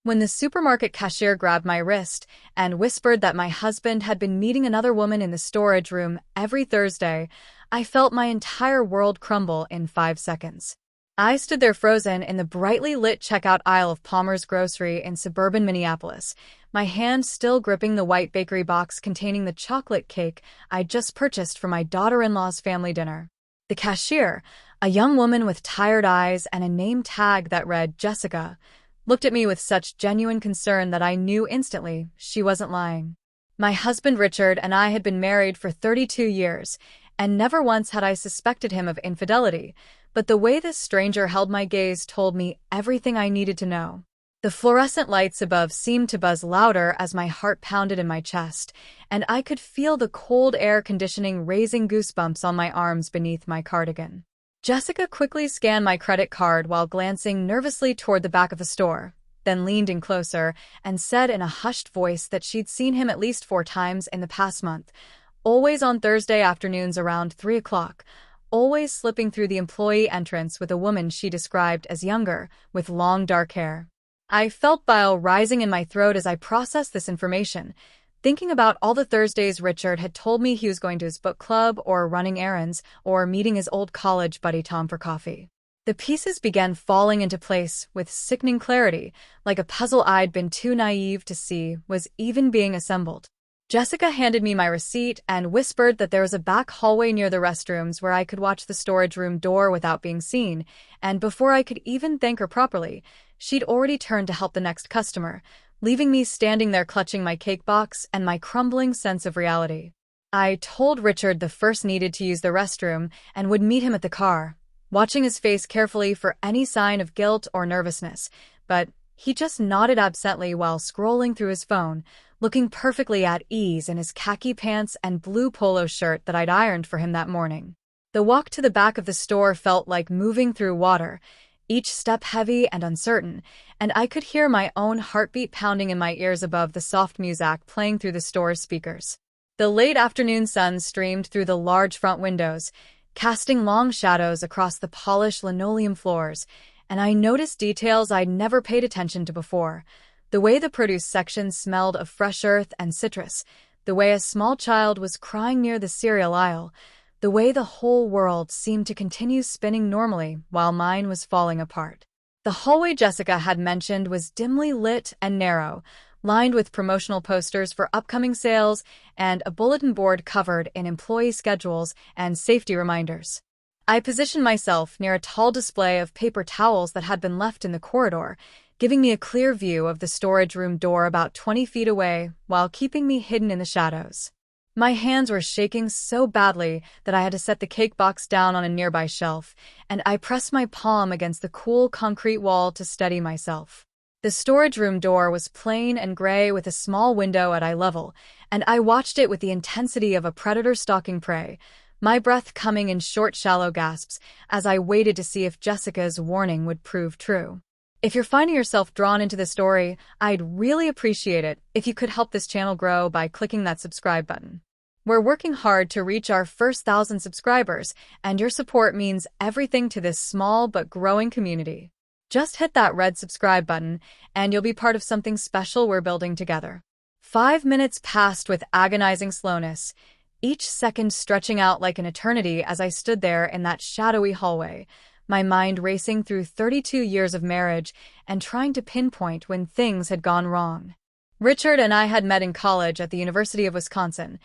When the supermarket cashier grabbed my wrist and whispered that my husband had been meeting another woman in the storage room every Thursday, I felt my entire world crumble in 5 seconds. I stood there frozen in the brightly lit checkout aisle of Palmer's Grocery in suburban Minneapolis, my hand still gripping the white bakery box containing the chocolate cake I'd just purchased for my daughter-in-law's family dinner. The cashier, a young woman with tired eyes and a name tag that read Jessica, looked at me with such genuine concern that I knew instantly she wasn't lying. My husband Richard and I had been married for 32 years, and never once had I suspected him of infidelity, but the way this stranger held my gaze told me everything I needed to know. The fluorescent lights above seemed to buzz louder as my heart pounded in my chest, and I could feel the cold air conditioning raising goosebumps on my arms beneath my cardigan. Jessica quickly scanned my credit card while glancing nervously toward the back of the store, then leaned in closer and said in a hushed voice that she'd seen him at least 4 times in the past month, always on Thursday afternoons around 3 o'clock, always slipping through the employee entrance with a woman she described as younger, with long dark hair. I felt bile rising in my throat as I processed this information, thinking about all the Thursdays Richard had told me he was going to his book club or running errands or meeting his old college buddy Tom for coffee. The pieces began falling into place with sickening clarity, like a puzzle I'd been too naive to see was even being assembled. Jessica handed me my receipt and whispered that there was a back hallway near the restrooms where I could watch the storage room door without being seen, and before I could even thank her properly, she'd already turned to help the next customer, leaving me standing there clutching my cake box and my crumbling sense of reality. I told Richard the first needed to use the restroom and would meet him at the car, watching his face carefully for any sign of guilt or nervousness, but he just nodded absently while scrolling through his phone, looking perfectly at ease in his khaki pants and blue polo shirt that I'd ironed for him that morning. The walk to the back of the store felt like moving through water, each step heavy and uncertain, and I could hear my own heartbeat pounding in my ears above the soft music playing through the store's speakers. The late afternoon sun streamed through the large front windows, casting long shadows across the polished linoleum floors, and I noticed details I'd never paid attention to before. The way the produce section smelled of fresh earth and citrus, the way a small child was crying near the cereal aisle, the way the whole world seemed to continue spinning normally while mine was falling apart. The hallway Jessica had mentioned was dimly lit and narrow, lined with promotional posters for upcoming sales and a bulletin board covered in employee schedules and safety reminders. I positioned myself near a tall display of paper towels that had been left in the corridor, giving me a clear view of the storage room door about 20 feet away while keeping me hidden in the shadows. My hands were shaking so badly that I had to set the cake box down on a nearby shelf, and I pressed my palm against the cool concrete wall to steady myself. The storage room door was plain and gray with a small window at eye level, and I watched it with the intensity of a predator stalking prey, my breath coming in short, shallow gasps as I waited to see if Jessica's warning would prove true. If you're finding yourself drawn into the story, I'd really appreciate it if you could help this channel grow by clicking that subscribe button. We're working hard to reach our first 1,000 subscribers, and your support means everything to this small but growing community. Just hit that red subscribe button, and you'll be part of something special we're building together. 5 minutes passed with agonizing slowness, each second stretching out like an eternity as I stood there in that shadowy hallway, my mind racing through 32 years of marriage and trying to pinpoint when things had gone wrong. Richard and I had met in college at the University of Wisconsin,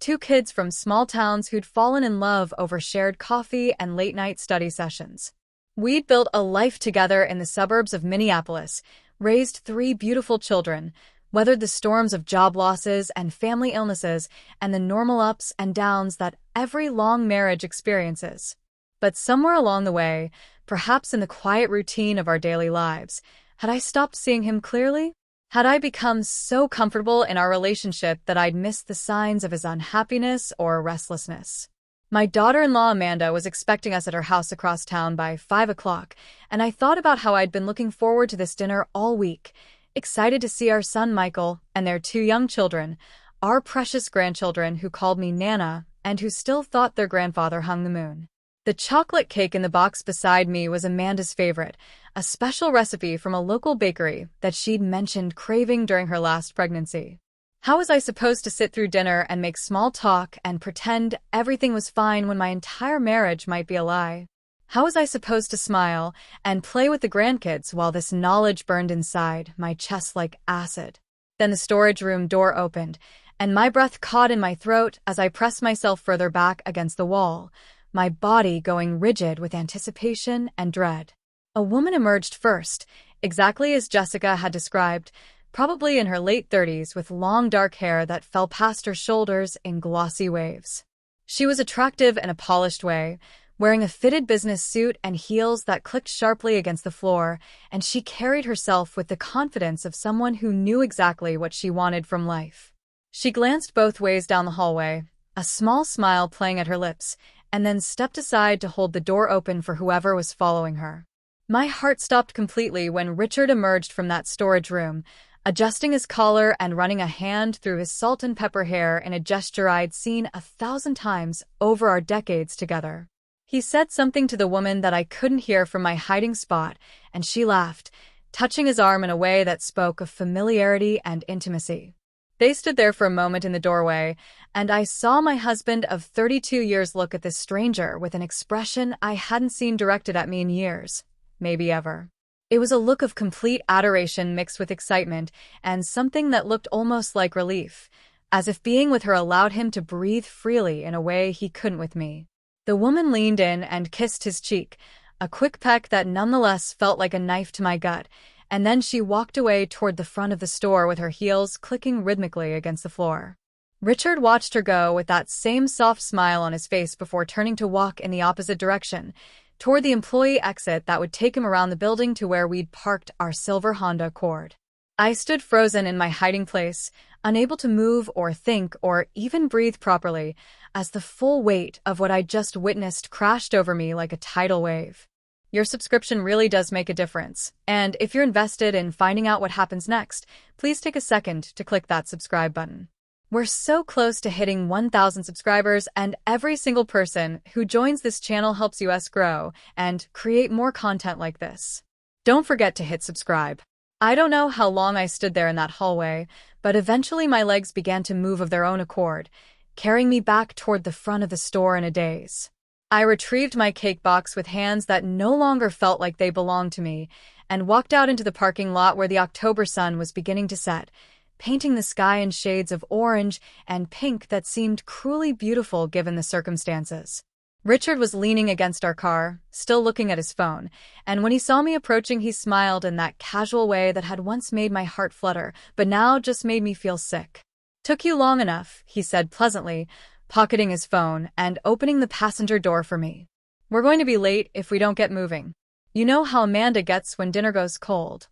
2 kids from small towns who'd fallen in love over shared coffee and late-night study sessions. We'd built a life together in the suburbs of Minneapolis, raised 3 beautiful children, weathered the storms of job losses and family illnesses and the normal ups and downs that every long marriage experiences. But somewhere along the way, perhaps in the quiet routine of our daily lives, had I stopped seeing him clearly? Had I become so comfortable in our relationship that I'd missed the signs of his unhappiness or restlessness? My daughter-in-law Amanda was expecting us at her house across town by 5 o'clock, and I thought about how I'd been looking forward to this dinner all week, excited to see our son Michael and their 2 young children, our precious grandchildren who called me Nana and who still thought their grandfather hung the moon. The chocolate cake in the box beside me was Amanda's favorite, a special recipe from a local bakery that she'd mentioned craving during her last pregnancy. How was I supposed to sit through dinner and make small talk and pretend everything was fine when my entire marriage might be a lie? How was I supposed to smile and play with the grandkids while this knowledge burned inside my chest like acid? Then the storage room door opened, and my breath caught in my throat as I pressed myself further back against the wall, my body going rigid with anticipation and dread. A woman emerged first, exactly as Jessica had described, probably in her late 30s with long dark hair that fell past her shoulders in glossy waves. She was attractive in a polished way, wearing a fitted business suit and heels that clicked sharply against the floor, and she carried herself with the confidence of someone who knew exactly what she wanted from life. She glanced both ways down the hallway, a small smile playing at her lips, and then stepped aside to hold the door open for whoever was following her. My heart stopped completely when Richard emerged from that storage room, adjusting his collar and running a hand through his salt and pepper hair in a gesture I'd seen 1,000 times over our decades together. He said something to the woman that I couldn't hear from my hiding spot, and she laughed, touching his arm in a way that spoke of familiarity and intimacy. They stood there for a moment in the doorway, and I saw my husband of 32 years look at this stranger with an expression I hadn't seen directed at me in years, maybe ever. It was a look of complete adoration mixed with excitement and something that looked almost like relief, as if being with her allowed him to breathe freely in a way he couldn't with me. The woman leaned in and kissed his cheek, a quick peck that nonetheless felt like a knife to my gut, and then she walked away toward the front of the store with her heels clicking rhythmically against the floor. Richard watched her go with that same soft smile on his face before turning to walk in the opposite direction, toward the employee exit that would take him around the building to where we'd parked our silver Honda Accord. I stood frozen in my hiding place, unable to move or think or even breathe properly, as the full weight of what I'd just witnessed crashed over me like a tidal wave. Your subscription really does make a difference, and if you're invested in finding out what happens next, please take a second to click that subscribe button. We're so close to hitting 1,000 subscribers, and every single person who joins this channel helps us grow and create more content like this. Don't forget to hit subscribe. I don't know how long I stood there in that hallway, but eventually my legs began to move of their own accord, carrying me back toward the front of the store in a daze. I retrieved my cake box with hands that no longer felt like they belonged to me, and walked out into the parking lot where the October sun was beginning to set, painting the sky in shades of orange and pink that seemed cruelly beautiful given the circumstances. Richard was leaning against our car, still looking at his phone, and when he saw me approaching he smiled in that casual way that had once made my heart flutter, but now just made me feel sick. "Took you long enough," he said pleasantly, pocketing his phone and opening the passenger door for me. "We're going to be late if we don't get moving. You know how Amanda gets when dinner goes cold."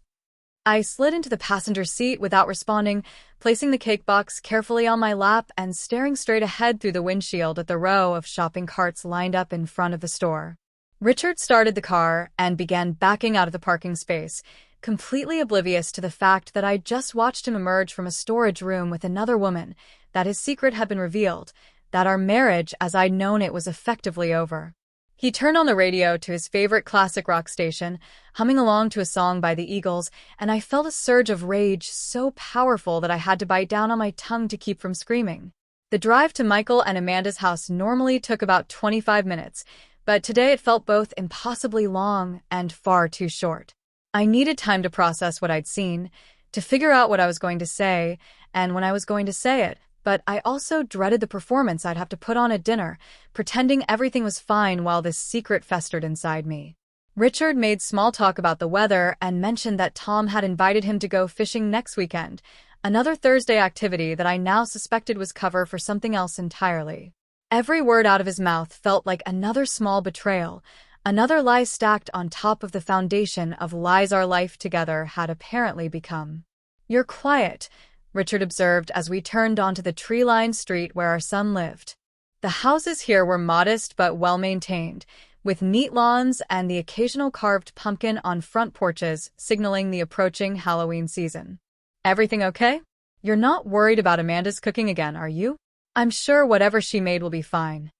I slid into the passenger seat without responding, placing the cake box carefully on my lap and staring straight ahead through the windshield at the row of shopping carts lined up in front of the store. Richard started the car and began backing out of the parking space, completely oblivious to the fact that I'd just watched him emerge from a storage room with another woman, that his secret had been revealed, that our marriage as I'd known it was effectively over. He turned on the radio to his favorite classic rock station, humming along to a song by the Eagles, and I felt a surge of rage so powerful that I had to bite down on my tongue to keep from screaming. The drive to Michael and Amanda's house normally took about 25 minutes, but today it felt both impossibly long and far too short. I needed time to process what I'd seen, to figure out what I was going to say, and when I was going to say it, but I also dreaded the performance I'd have to put on at dinner, pretending everything was fine while this secret festered inside me. Richard made small talk about the weather and mentioned that Tom had invited him to go fishing next weekend, another Thursday activity that I now suspected was cover for something else entirely. Every word out of his mouth felt like another small betrayal, another lie stacked on top of the foundation of lies our life together had apparently become. "You're quiet," Richard observed as we turned onto the tree-lined street where our son lived. The houses here were modest but well-maintained, with neat lawns and the occasional carved pumpkin on front porches signaling the approaching Halloween season. "Everything okay? You're not worried about Amanda's cooking again, are you? I'm sure whatever she made will be fine."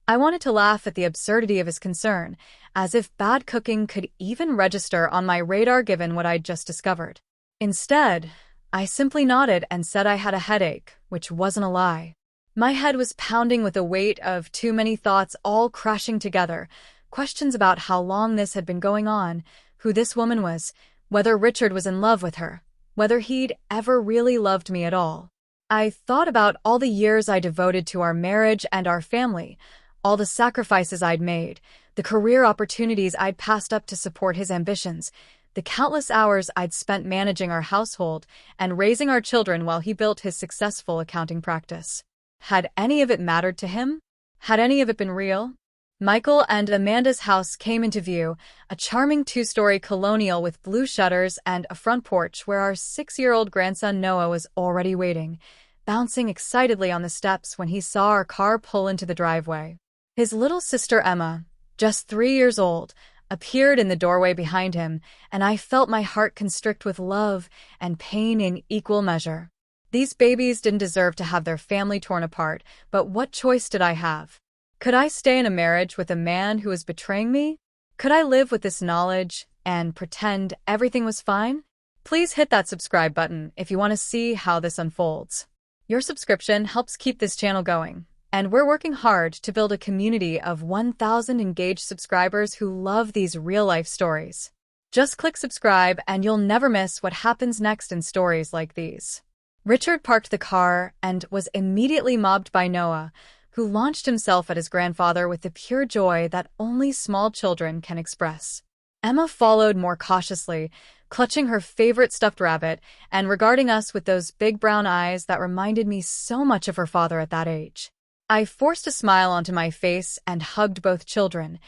I wanted to laugh at the absurdity of his concern, as if bad cooking could even register on my radar given what I'd just discovered. Instead, I simply nodded and said I had a headache, which wasn't a lie. My head was pounding with the weight of too many thoughts all crashing together, questions about how long this had been going on, who this woman was, whether Richard was in love with her, whether he'd ever really loved me at all. I thought about all the years I devoted to our marriage and our family, all the sacrifices I'd made, the career opportunities I'd passed up to support his ambitions, the countless hours I'd spent managing our household and raising our children while he built his successful accounting practice. Had any of it mattered to him? Had any of it been real? Michael and Amanda's house came into view, a charming two-story colonial with blue shutters and a front porch where our 6-year-old grandson Noah was already waiting, bouncing excitedly on the steps when he saw our car pull into the driveway. His little sister Emma, just 3 years old, appeared in the doorway behind him, and I felt my heart constrict with love and pain in equal measure. These babies didn't deserve to have their family torn apart, but what choice did I have? Could I stay in a marriage with a man who was betraying me? Could I live with this knowledge and pretend everything was fine? Please hit that subscribe button if you want to see how this unfolds. Your subscription helps keep this channel going, and we're working hard to build a community of 1,000 engaged subscribers who love these real-life stories. Just click subscribe and you'll never miss what happens next in stories like these. Richard parked the car and was immediately mobbed by Noah, who launched himself at his grandfather with the pure joy that only small children can express. Emma followed more cautiously, clutching her favorite stuffed rabbit and regarding us with those big brown eyes that reminded me so much of her father at that age. I forced a smile onto my face and hugged both children,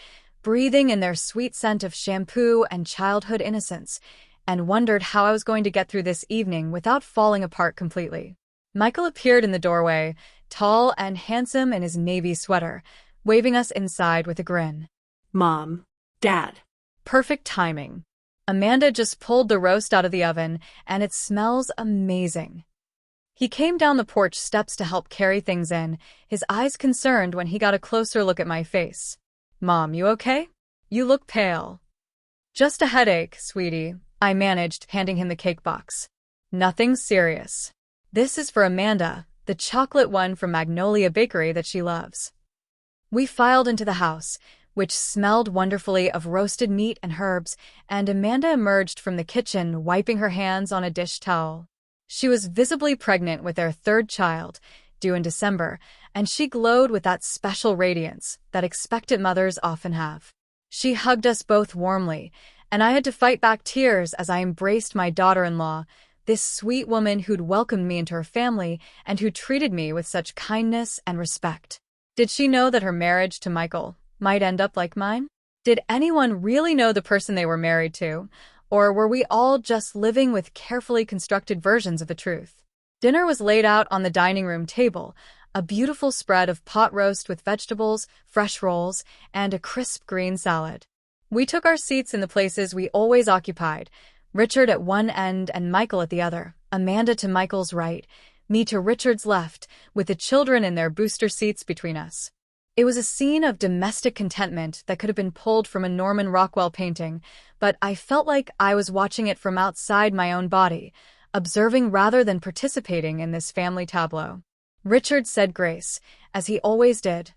breathing in their sweet scent of shampoo and childhood innocence, and wondered how I was going to get through this evening without falling apart completely. Michael appeared in the doorway, tall and handsome in his navy sweater, waving us inside with a grin. Mom, Dad. Perfect timing. Amanda just pulled the roast out of the oven, and it smells amazing. He came down the porch steps to help carry things in, his eyes concerned when he got a closer look at my face. Mom, you okay? You look pale. Just a headache, sweetie, I managed, handing him the cake box. Nothing serious. This is for Amanda, the chocolate one from Magnolia Bakery that she loves. We filed into the house, which smelled wonderfully of roasted meat and herbs, and Amanda emerged from the kitchen, wiping her hands on a dish towel. She was visibly pregnant with their third child, due in December, and she glowed with that special radiance that expectant mothers often have. She hugged us both warmly, and I had to fight back tears as I embraced my daughter-in-law, this sweet woman who'd welcomed me into her family and who treated me with such kindness and respect. Did she know that her marriage to Michael might end up like mine? Did anyone really know the person they were married to? Or were we all just living with carefully constructed versions of the truth? Dinner was laid out on the dining room table, a beautiful spread of pot roast with vegetables, fresh rolls, and a crisp green salad. We took our seats in the places we always occupied, Richard at one end and Michael at the other, Amanda to Michael's right, me to Richard's left, with the children in their booster seats between us. It was a scene of domestic contentment that could have been pulled from a Norman Rockwell painting, but I felt like I was watching it from outside my own body, observing rather than participating in this family tableau. Richard said grace, as he always did,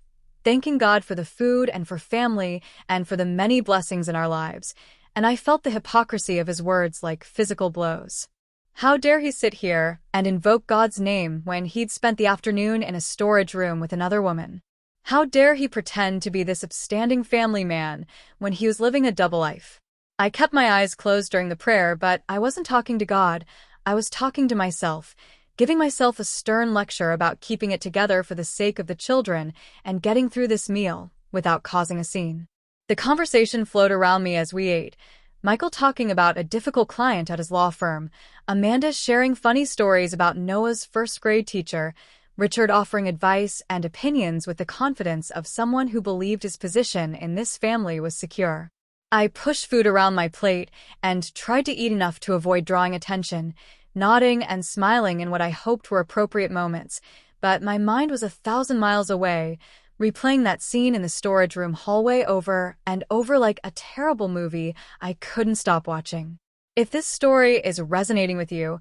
thanking God for the food and for family and for the many blessings in our lives, and I felt the hypocrisy of his words like physical blows. How dare he sit here and invoke God's name when he'd spent the afternoon in a storage room with another woman? How dare he pretend to be this upstanding family man when he was living a double life? I kept my eyes closed during the prayer, but I wasn't talking to God. I was talking to myself, giving myself a stern lecture about keeping it together for the sake of the children and getting through this meal without causing a scene. The conversation flowed around me as we ate, Michael talking about a difficult client at his law firm, Amanda sharing funny stories about Noah's first-grade teacher, Richard offering advice and opinions with the confidence of someone who believed his position in this family was secure. I pushed food around my plate and tried to eat enough to avoid drawing attention, nodding and smiling in what I hoped were appropriate moments, but my mind was 1,000 miles away, replaying that scene in the storage room hallway over and over like a terrible movie I couldn't stop watching. If this story is resonating with you,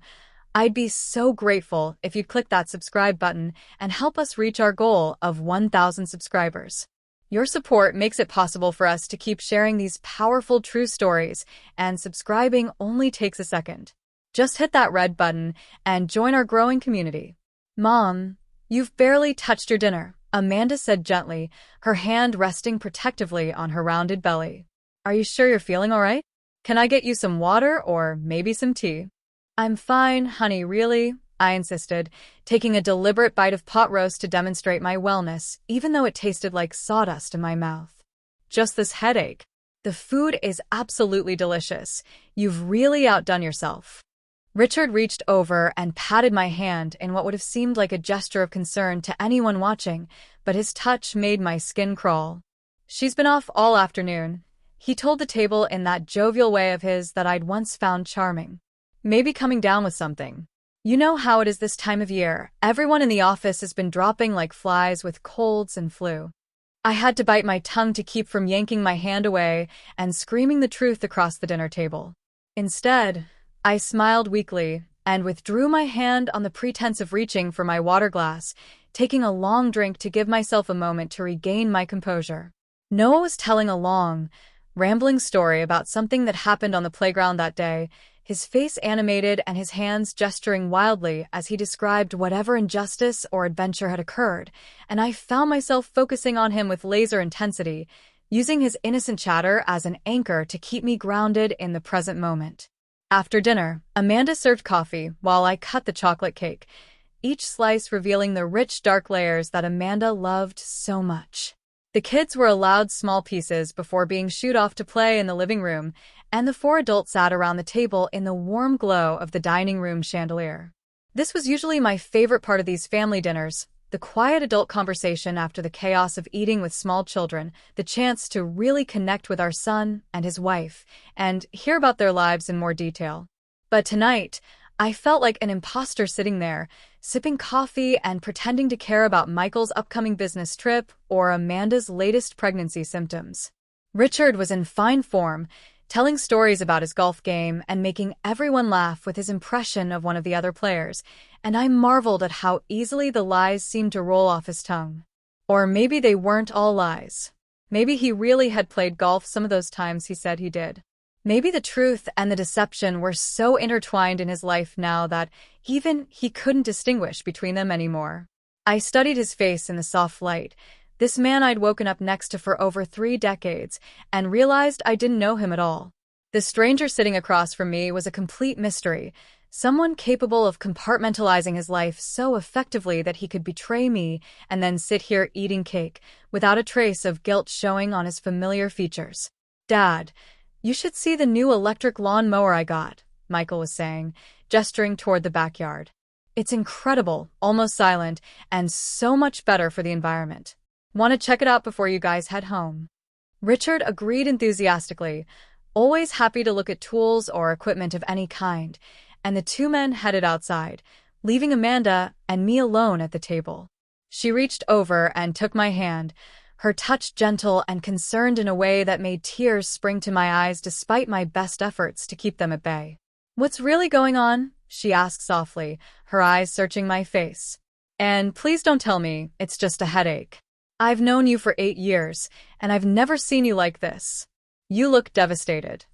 I'd be so grateful if you'd click that subscribe button and help us reach our goal of 1,000 subscribers. Your support makes it possible for us to keep sharing these powerful true stories, and subscribing only takes a second. Just hit that red button and join our growing community. Mom, you've barely touched your dinner, Amanda said gently, her hand resting protectively on her rounded belly. Are you sure you're feeling all right? Can I get you some water or maybe some tea? I'm fine, honey, really, I insisted, taking a deliberate bite of pot roast to demonstrate my wellness, even though it tasted like sawdust in my mouth. Just this headache. The food is absolutely delicious. You've really outdone yourself. Richard reached over and patted my hand in what would have seemed like a gesture of concern to anyone watching, but his touch made my skin crawl. She's been off all afternoon. He told the table in that jovial way of his that I'd once found charming. Maybe coming down with something. You know how it is this time of year. Everyone in the office has been dropping like flies with colds and flu. I had to bite my tongue to keep from yanking my hand away and screaming the truth across the dinner table. Instead, I smiled weakly and withdrew my hand on the pretense of reaching for my water glass, taking a long drink to give myself a moment to regain my composure. Noah was telling a long, rambling story about something that happened on the playground that day, his face animated and his hands gesturing wildly as he described whatever injustice or adventure had occurred, and I found myself focusing on him with laser intensity, using his innocent chatter as an anchor to keep me grounded in the present moment. After dinner, Amanda served coffee while I cut the chocolate cake, each slice revealing the rich dark layers that Amanda loved so much. The kids were allowed small pieces before being shooed off to play in the living room, and the four adults sat around the table in the warm glow of the dining room chandelier. This was usually my favorite part of these family dinners, the quiet adult conversation after the chaos of eating with small children, the chance to really connect with our son and his wife, and hear about their lives in more detail. But tonight, I felt like an imposter sitting there, sipping coffee and pretending to care about Michael's upcoming business trip or Amanda's latest pregnancy symptoms. Richard was in fine form, telling stories about his golf game and making everyone laugh with his impression of one of the other players, and I marveled at how easily the lies seemed to roll off his tongue. Or maybe they weren't all lies. Maybe he really had played golf some of those times he said he did. Maybe the truth and the deception were so intertwined in his life now that even he couldn't distinguish between them anymore. I studied his face in the soft light, this man I'd woken up next to for over 3 decades, and realized I didn't know him at all. The stranger sitting across from me was a complete mystery, someone capable of compartmentalizing his life so effectively that he could betray me and then sit here eating cake, without a trace of guilt showing on his familiar features. Dad, you should see the new electric lawn mower I got, Michael was saying, gesturing toward the backyard. It's incredible, almost silent, and so much better for the environment. Want to check it out before you guys head home? Richard agreed enthusiastically, always happy to look at tools or equipment of any kind, and the two men headed outside, leaving Amanda and me alone at the table. She reached over and took my hand, her touch gentle and concerned in a way that made tears spring to my eyes despite my best efforts to keep them at bay. "What's really going on?" she asked softly, her eyes searching my face. "And please don't tell me it's just a headache. I've known you for 8 years, and I've never seen you like this. You look devastated."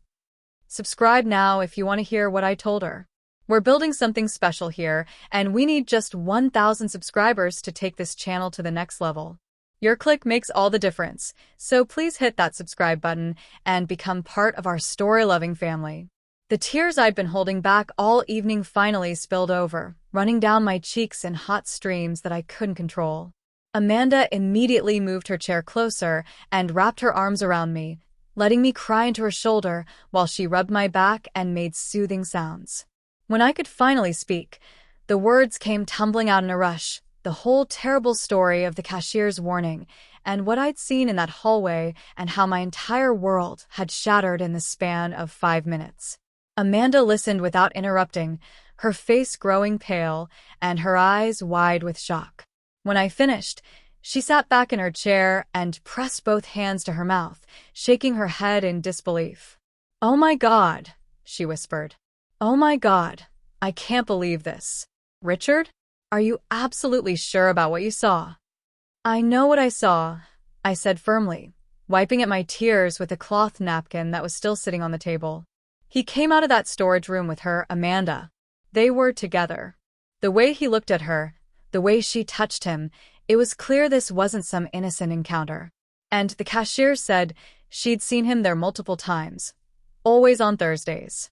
Subscribe now if you want to hear what I told her. We're building something special here, and we need just 1,000 subscribers to take this channel to the next level. Your click makes all the difference, so please hit that subscribe button and become part of our story-loving family. The tears I'd been holding back all evening finally spilled over, running down my cheeks in hot streams that I couldn't control. Amanda immediately moved her chair closer and wrapped her arms around me, letting me cry into her shoulder while she rubbed my back and made soothing sounds. When I could finally speak, the words came tumbling out in a rush, the whole terrible story of the cashier's warning, and what I'd seen in that hallway and how my entire world had shattered in the span of 5 minutes. Amanda listened without interrupting, her face growing pale and her eyes wide with shock. When I finished, She sat back in her chair and pressed both hands to her mouth, shaking her head in disbelief. "Oh my God," she whispered. "Oh my God, I can't believe this. Richard, are you absolutely sure about what you saw?" "I know what I saw," I said firmly, wiping at my tears with a cloth napkin that was still sitting on the table. "He came out of that storage room with her, Amanda. They were together. The way he looked at her, the way she touched him, it was clear this wasn't some innocent encounter. And the cashier said she'd seen him there multiple times, always on Thursdays."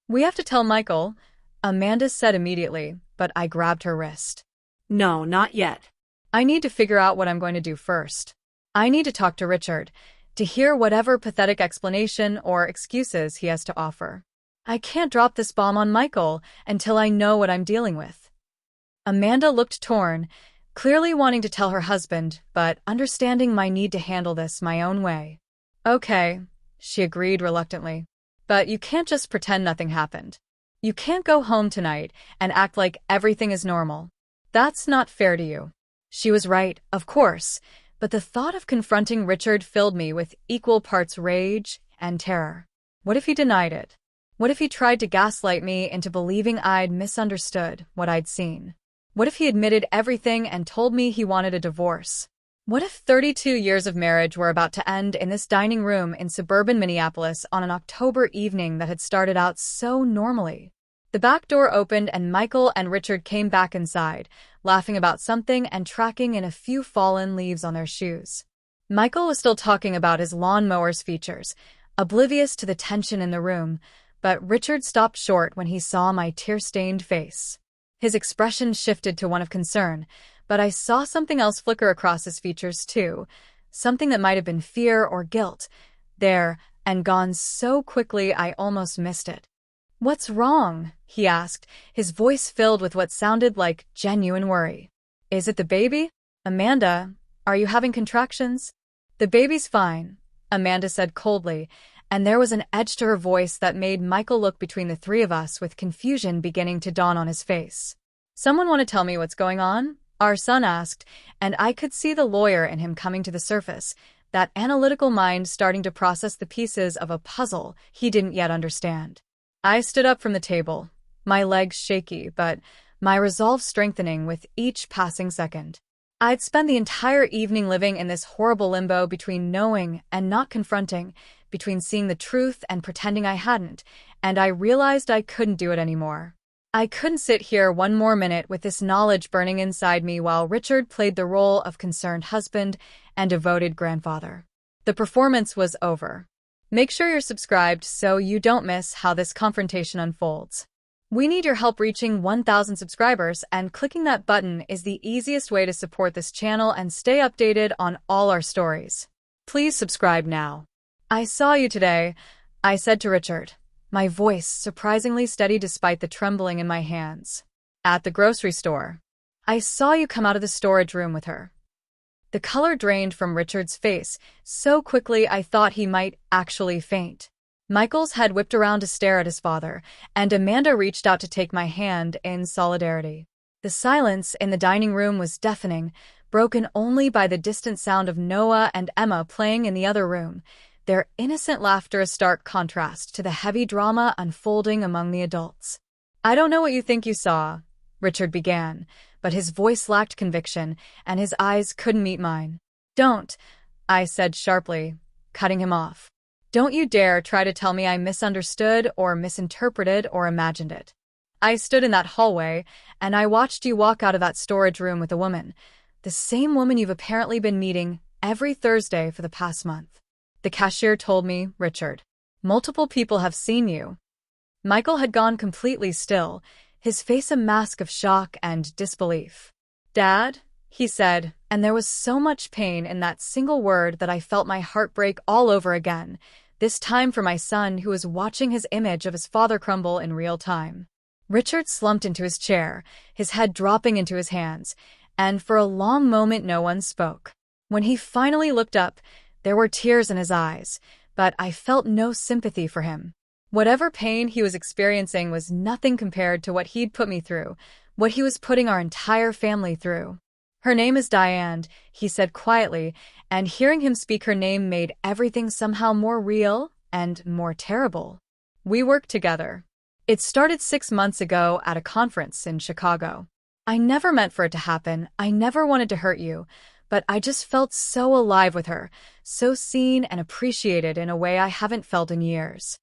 "We have to tell Michael," Amanda said immediately, but I grabbed her wrist. No, not yet. "I need to figure out what I'm going to do first. I need to talk to Richard, to hear whatever pathetic explanation or excuses he has to offer. I can't drop this bomb on Michael until I know what I'm dealing with." Amanda looked torn, clearly wanting to tell her husband, but understanding my need to handle this my own way. "Okay," she agreed reluctantly. "But you can't just pretend nothing happened. You can't go home tonight and act like everything is normal. That's not fair to you." She was right, of course, but the thought of confronting Richard filled me with equal parts rage and terror. What if he denied it? What if he tried to gaslight me into believing I'd misunderstood what I'd seen? What if he admitted everything and told me he wanted a divorce? What if 32 years of marriage were about to end in this dining room in suburban Minneapolis on an October evening that had started out so normally? The back door opened and Michael and Richard came back inside, laughing about something and tracking in a few fallen leaves on their shoes. Michael was still talking about his lawnmower's features, oblivious to the tension in the room, but Richard stopped short when he saw my tear-stained face. His expression shifted to one of concern, but I saw something else flicker across his features too, something that might have been fear or guilt, there and gone so quickly I almost missed it. "What's wrong?" he asked, his voice filled with what sounded like genuine worry. "Is it the baby? Amanda, are you having contractions?" "The baby's fine," Amanda said coldly, and there was an edge to her voice that made Michael look between the three of us with confusion beginning to dawn on his face. "Someone want to tell me what's going on?" our son asked, and I could see the lawyer in him coming to the surface, that analytical mind starting to process the pieces of a puzzle he didn't yet understand. I stood up from the table, my legs shaky, but my resolve strengthening with each passing second. I'd spent the entire evening living in this horrible limbo between knowing and not confronting, between seeing the truth and pretending I hadn't, and I realized I couldn't do it anymore. I couldn't sit here one more minute with this knowledge burning inside me while Richard played the role of concerned husband and devoted grandfather. The performance was over. Make sure you're subscribed so you don't miss how this confrontation unfolds. We need your help reaching 1,000 subscribers, and clicking that button is the easiest way to support this channel and stay updated on all our stories. Please subscribe now. "I saw you today," I said to Richard, my voice surprisingly steady despite the trembling in my hands. "At the grocery store. I saw you come out of the storage room with her." The color drained from Richard's face so quickly I thought he might actually faint. Michael's head whipped around to stare at his father, and Amanda reached out to take my hand in solidarity. The silence in the dining room was deafening, broken only by the distant sound of Noah and Emma playing in the other room, their innocent laughter a stark contrast to the heavy drama unfolding among the adults. "I don't know what you think you saw," Richard began, but his voice lacked conviction, and his eyes couldn't meet mine. "Don't," I said sharply, cutting him off. "Don't you dare try to tell me I misunderstood or misinterpreted or imagined it. I stood in that hallway, and I watched you walk out of that storage room with a woman, the same woman you've apparently been meeting every Thursday for the past month. The cashier told me, Richard. Multiple people have seen you." Michael had gone completely still, his face a mask of shock and disbelief. "Dad," he said, and there was so much pain in that single word that I felt my heart break all over again, this time for my son who was watching his image of his father crumble in real time. Richard slumped into his chair, his head dropping into his hands, and for a long moment no one spoke. When he finally looked up, there were tears in his eyes, but I felt no sympathy for him. Whatever pain he was experiencing was nothing compared to what he'd put me through, what he was putting our entire family through. "Her name is Diane," he said quietly, and hearing him speak her name made everything somehow more real and more terrible. We worked together. It started 6 months ago at a conference in Chicago. I never meant for it to happen. I never wanted to hurt you, but I just felt so alive with her, so seen and appreciated in a way I haven't felt in years.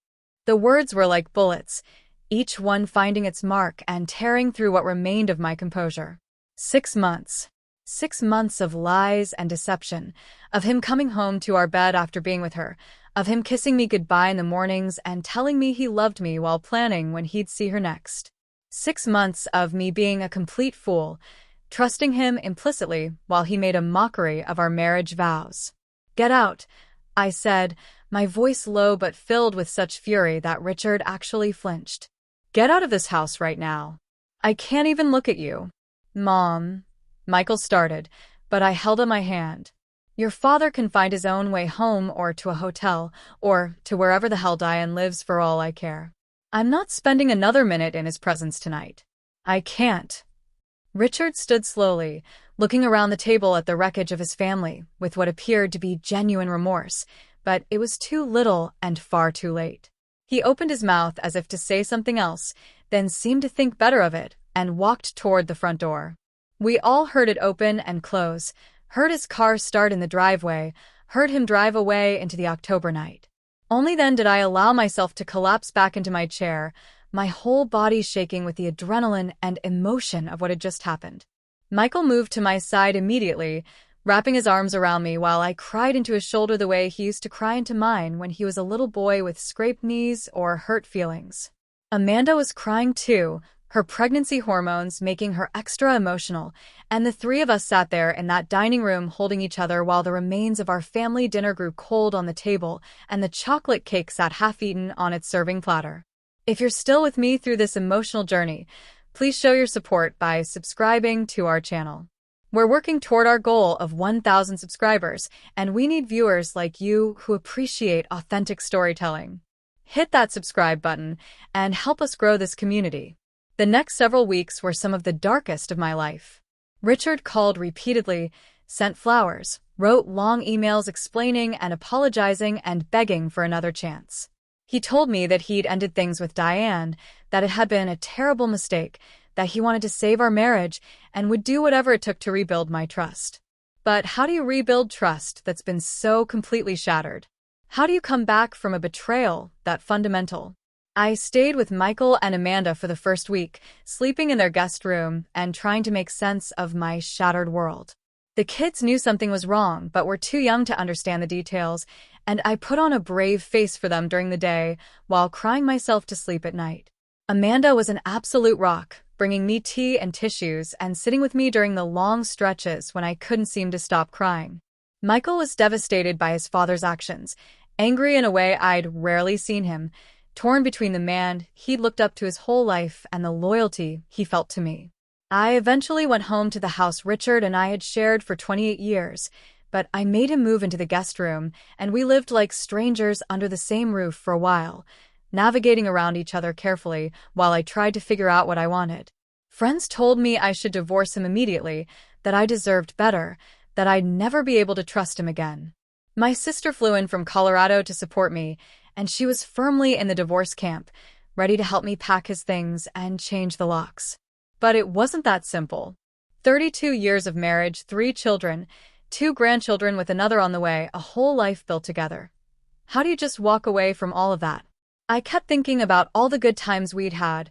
The words were like bullets, each one finding its mark and tearing through what remained of my composure. 6 months. 6 months of lies and deception, of him coming home to our bed after being with her, of him kissing me goodbye in the mornings and telling me he loved me while planning when he'd see her next. 6 months of me being a complete fool, trusting him implicitly while he made a mockery of our marriage vows. "Get out," I said, my voice low but filled with such fury that Richard actually flinched. "Get out of this house right now. I can't even look at you." "Mom," Michael started, but I held up my hand. "Your father can find his own way home or to a hotel, or to wherever the hell Diane lives for all I care. I'm not spending another minute in his presence tonight. I can't." Richard stood slowly, looking around the table at the wreckage of his family, with what appeared to be genuine remorse, but it was too little and far too late. He opened his mouth as if to say something else, then seemed to think better of it, and walked toward the front door. We all heard it open and close, heard his car start in the driveway, heard him drive away into the October night. Only then did I allow myself to collapse back into my chair, my whole body shaking with the adrenaline and emotion of what had just happened. Michael moved to my side immediately, wrapping his arms around me while I cried into his shoulder the way he used to cry into mine when he was a little boy with scraped knees or hurt feelings. Amanda was crying too, her pregnancy hormones making her extra emotional, and the three of us sat there in that dining room holding each other while the remains of our family dinner grew cold on the table and the chocolate cake sat half-eaten on its serving platter. If you're still with me through this emotional journey, please show your support by subscribing to our channel. We're working toward our goal of 1,000 subscribers, and we need viewers like you who appreciate authentic storytelling. Hit that subscribe button and help us grow this community. The next several weeks were some of the darkest of my life. Richard called repeatedly, sent flowers, wrote long emails explaining and apologizing and begging for another chance. He told me that he'd ended things with Diane, that it had been a terrible mistake, that he wanted to save our marriage and would do whatever it took to rebuild my trust. But how do you rebuild trust that's been so completely shattered? How do you come back from a betrayal that fundamental? I stayed with Michael and Amanda for the first week, sleeping in their guest room and trying to make sense of my shattered world. The kids knew something was wrong, but were too young to understand the details, and I put on a brave face for them during the day while crying myself to sleep at night. Amanda was an absolute rock, bringing me tea and tissues and sitting with me during the long stretches when I couldn't seem to stop crying. Michael was devastated by his father's actions, angry in a way I'd rarely seen him, torn between the man he'd looked up to his whole life and the loyalty he felt to me. I eventually went home to the house Richard and I had shared for 28 years, but I made him move into the guest room, and we lived like strangers under the same roof for a while, navigating around each other carefully while I tried to figure out what I wanted. Friends told me I should divorce him immediately, that I deserved better, that I'd never be able to trust him again. My sister flew in from Colorado to support me, and she was firmly in the divorce camp, ready to help me pack his things and change the locks. But it wasn't that simple. 32 years of marriage, 3 children, 2 grandchildren with another on the way, a whole life built together. How do you just walk away from all of that? I kept thinking about all the good times we'd had,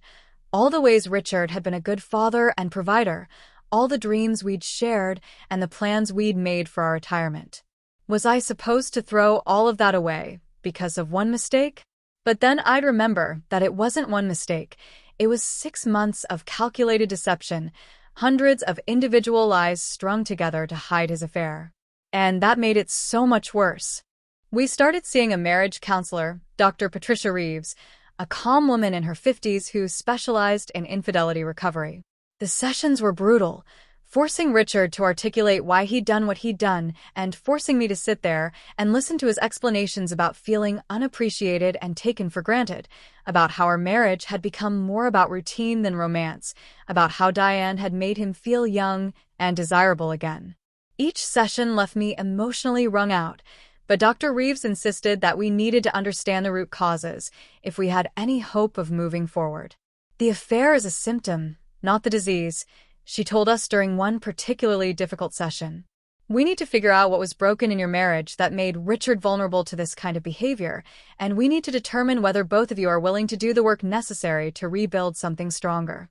all the ways Richard had been a good father and provider, all the dreams we'd shared, and the plans we'd made for our retirement. Was I supposed to throw all of that away because of one mistake? But then I'd remember that it wasn't one mistake. It was 6 months of calculated deception, hundreds of individual lies strung together to hide his affair. And that made it so much worse. We started seeing a marriage counselor, Dr. Patricia Reeves, a calm woman in her 50s who specialized in infidelity recovery. The sessions were brutal, forcing Richard to articulate why he'd done what he'd done and forcing me to sit there and listen to his explanations about feeling unappreciated and taken for granted, about how our marriage had become more about routine than romance, about how Diane had made him feel young and desirable again. Each session left me emotionally wrung out, but Dr. Reeves insisted that we needed to understand the root causes if we had any hope of moving forward. The affair is a symptom, not the disease, she told us during one particularly difficult session. We need to figure out what was broken in your marriage that made Richard vulnerable to this kind of behavior, and we need to determine whether both of you are willing to do the work necessary to rebuild something stronger.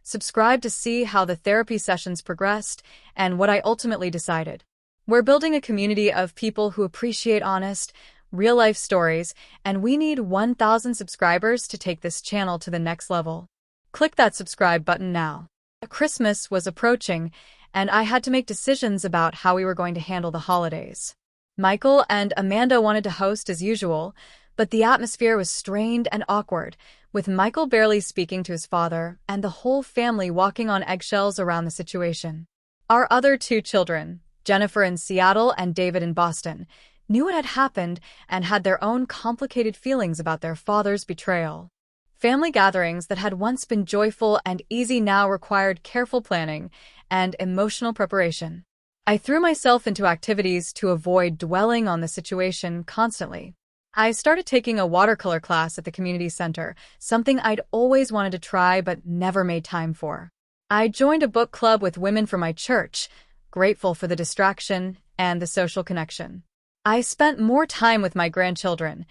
Subscribe to see how the therapy sessions progressed and what I ultimately decided. We're building a community of people who appreciate honest, real-life stories, and we need 1,000 subscribers to take this channel to the next level. Click that subscribe button now. Christmas was approaching, and I had to make decisions about how we were going to handle the holidays. Michael and Amanda wanted to host as usual, but the atmosphere was strained and awkward, with Michael barely speaking to his father and the whole family walking on eggshells around the situation. Our other two children, Jennifer in Seattle and David in Boston, knew what had happened and had their own complicated feelings about their father's betrayal. Family gatherings that had once been joyful and easy now required careful planning and emotional preparation. I threw myself into activities to avoid dwelling on the situation constantly. I started taking a watercolor class at the community center, something I'd always wanted to try but never made time for. I joined a book club with women from my church, grateful for the distraction and the social connection. I spent more time with my grandchildren,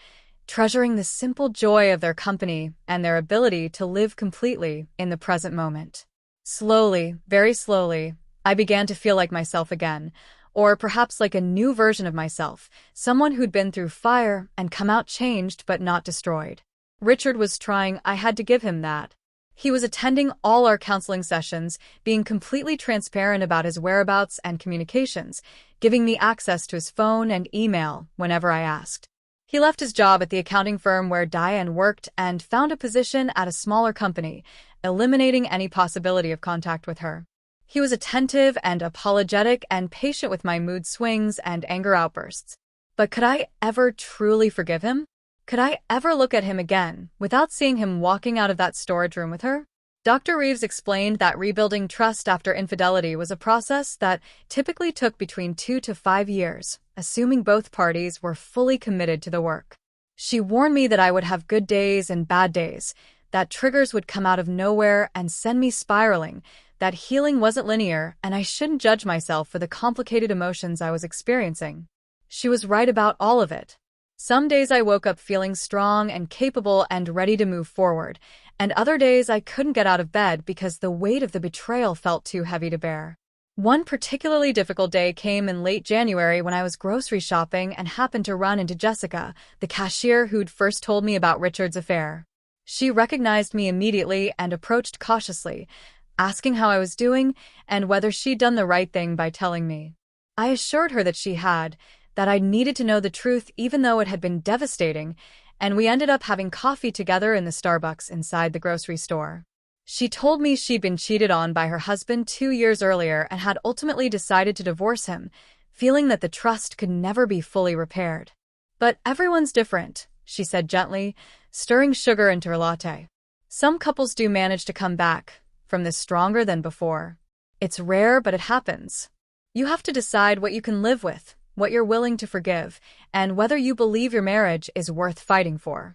treasuring the simple joy of their company and their ability to live completely in the present moment. Slowly, very slowly, I began to feel like myself again, or perhaps like a new version of myself, someone who'd been through fire and come out changed but not destroyed. Richard was trying. I had to give him that. He was attending all our counseling sessions, being completely transparent about his whereabouts and communications, giving me access to his phone and email whenever I asked. He left his job at the accounting firm where Diane worked and found a position at a smaller company, eliminating any possibility of contact with her. He was attentive and apologetic and patient with my mood swings and anger outbursts. But could I ever truly forgive him? Could I ever look at him again without seeing him walking out of that storage room with her? Dr. Reeves explained that rebuilding trust after infidelity was a process that typically took between 2 to 5 years, assuming both parties were fully committed to the work. She warned me that I would have good days and bad days, that triggers would come out of nowhere and send me spiraling, that healing wasn't linear and I shouldn't judge myself for the complicated emotions I was experiencing. She was right about all of it. Some days I woke up feeling strong and capable and ready to move forward, and other days I couldn't get out of bed because the weight of the betrayal felt too heavy to bear. One particularly difficult day came in late January when I was grocery shopping and happened to run into Jessica, the cashier who'd first told me about Richard's affair. She recognized me immediately and approached cautiously, asking how I was doing and whether she'd done the right thing by telling me. I assured her that she had, that I needed to know the truth even though it had been devastating, and we ended up having coffee together in the Starbucks inside the grocery store. She told me she'd been cheated on by her husband 2 years earlier and had ultimately decided to divorce him, feeling that the trust could never be fully repaired. But everyone's different, she said gently, stirring sugar into her latte. Some couples do manage to come back from this stronger than before. It's rare, but it happens. You have to decide what you can live with, what you're willing to forgive, and whether you believe your marriage is worth fighting for.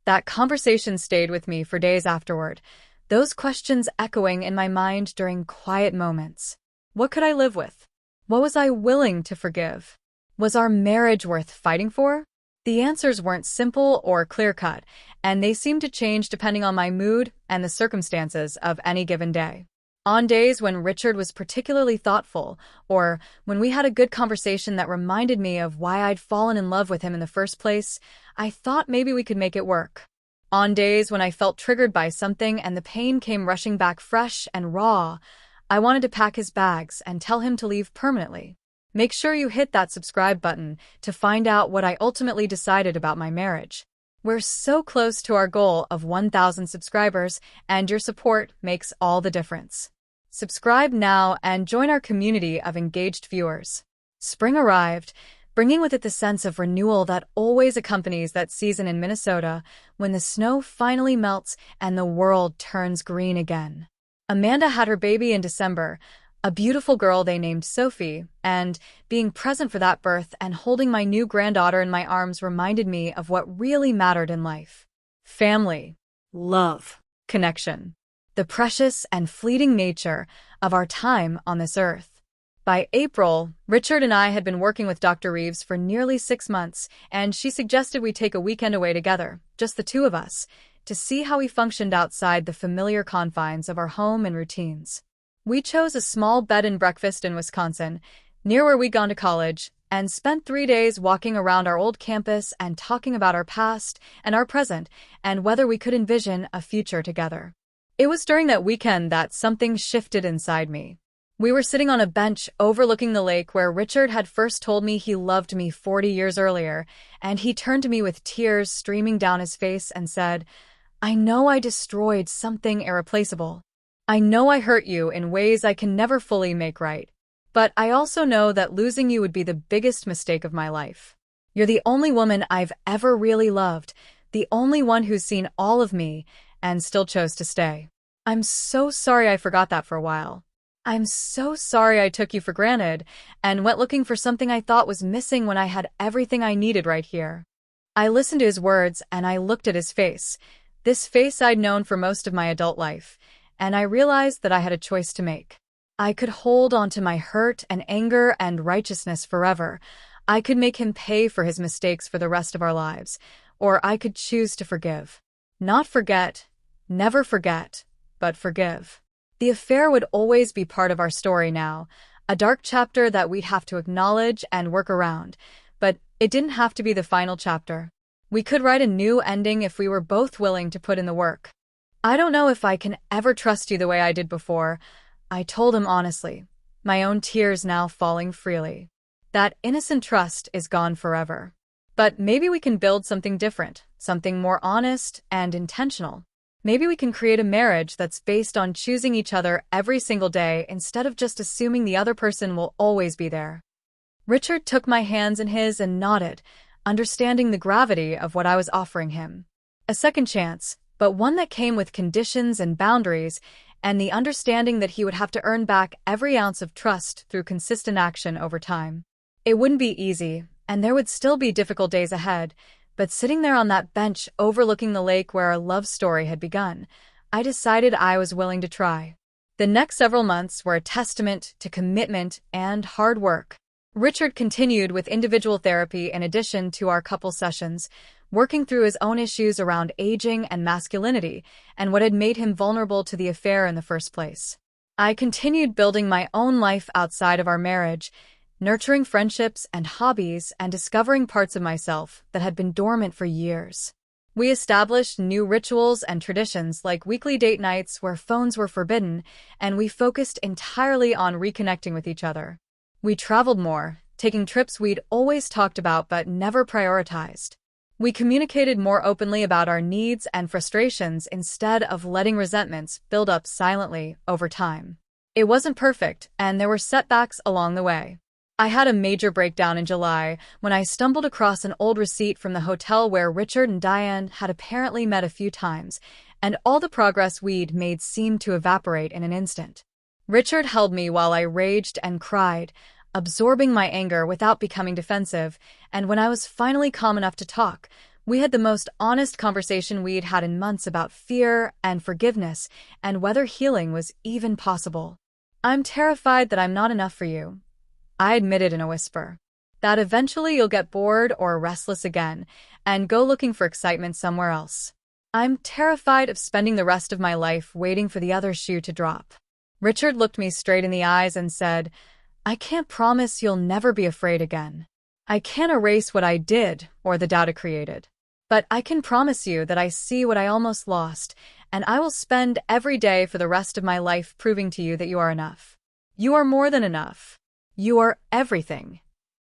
That conversation stayed with me for days afterward, those questions echoing in my mind during quiet moments. What could I live with? What was I willing to forgive? Was our marriage worth fighting for? The answers weren't simple or clear-cut, and they seemed to change depending on my mood and the circumstances of any given day. On days when Richard was particularly thoughtful, or when we had a good conversation that reminded me of why I'd fallen in love with him in the first place, I thought maybe we could make it work. On days when I felt triggered by something and the pain came rushing back fresh and raw, I wanted to pack his bags and tell him to leave permanently. Make sure you hit that subscribe button to find out what I ultimately decided about my marriage. We're so close to our goal of 1,000 subscribers, and your support makes all the difference. Subscribe now and join our community of engaged viewers. Spring arrived, bringing with it the sense of renewal that always accompanies that season in Minnesota when the snow finally melts and the world turns green again. Amanda had her baby in December, a beautiful girl they named Sophie, and being present for that birth and holding my new granddaughter in my arms reminded me of what really mattered in life. Family, Love. connection, the precious and fleeting nature of our time on this earth. By April, Richard and I had been working with Dr. Reeves for nearly 6 months, and she suggested we take a weekend away together, just the two of us, to see how he functioned outside the familiar confines of our home and routines. We chose a small bed and breakfast in Wisconsin, near where we'd gone to college, and spent 3 days walking around our old campus and talking about our past and our present and whether we could envision a future together. It was during that weekend that something shifted inside me. We were sitting on a bench overlooking the lake where Richard had first told me he loved me 40 years earlier, and he turned to me with tears streaming down his face and said, "I know I destroyed something irreplaceable. I know I hurt you in ways I can never fully make right. But I also know that losing you would be the biggest mistake of my life. You're the only woman I've ever really loved, the only one who's seen all of me and still chose to stay. I'm so sorry I forgot that for a while. I'm so sorry I took you for granted and went looking for something I thought was missing when I had everything I needed right here." I listened to his words and I looked at his face, this face I'd known for most of my adult life, and I realized that I had a choice to make. I could hold on to my hurt and anger and righteousness forever. I could make him pay for his mistakes for the rest of our lives, or I could choose to forgive. Not forget, never forget, but forgive. The affair would always be part of our story now, a dark chapter that we'd have to acknowledge and work around, but it didn't have to be the final chapter. We could write a new ending if we were both willing to put in the work. "I don't know if I can ever trust you the way I did before," I told him honestly, my own tears now falling freely. "That innocent trust is gone forever. But maybe we can build something different, something more honest and intentional. Maybe we can create a marriage that's based on choosing each other every single day instead of just assuming the other person will always be there." Richard took my hands in his and nodded, understanding the gravity of what I was offering him. A second chance, but one that came with conditions and boundaries, and the understanding that he would have to earn back every ounce of trust through consistent action over time. It wouldn't be easy, and there would still be difficult days ahead, but sitting there on that bench overlooking the lake where our love story had begun, I decided I was willing to try. The next several months were a testament to commitment and hard work. Richard continued with individual therapy in addition to our couple sessions, working through his own issues around aging and masculinity and what had made him vulnerable to the affair in the first place. I continued building my own life outside of our marriage, nurturing friendships and hobbies and discovering parts of myself that had been dormant for years. We established new rituals and traditions like weekly date nights where phones were forbidden, and we focused entirely on reconnecting with each other. We traveled more, taking trips we'd always talked about but never prioritized. We communicated more openly about our needs and frustrations instead of letting resentments build up silently over time. It wasn't perfect, and there were setbacks along the way. I had a major breakdown in July when I stumbled across an old receipt from the hotel where Richard and Diane had apparently met a few times, and all the progress we'd made seemed to evaporate in an instant. Richard held me while I raged and cried, absorbing my anger without becoming defensive, and when I was finally calm enough to talk, we had the most honest conversation we'd had in months about fear and forgiveness and whether healing was even possible. "I'm terrified that I'm not enough for you," I admitted in a whisper. "That eventually you'll get bored or restless again and go looking for excitement somewhere else. I'm terrified of spending the rest of my life waiting for the other shoe to drop." Richard looked me straight in the eyes and said, "I can't promise you'll never be afraid again. I can't erase what I did or the doubt it created. But I can promise you that I see what I almost lost, and I will spend every day for the rest of my life proving to you that you are enough. You are more than enough. You are everything."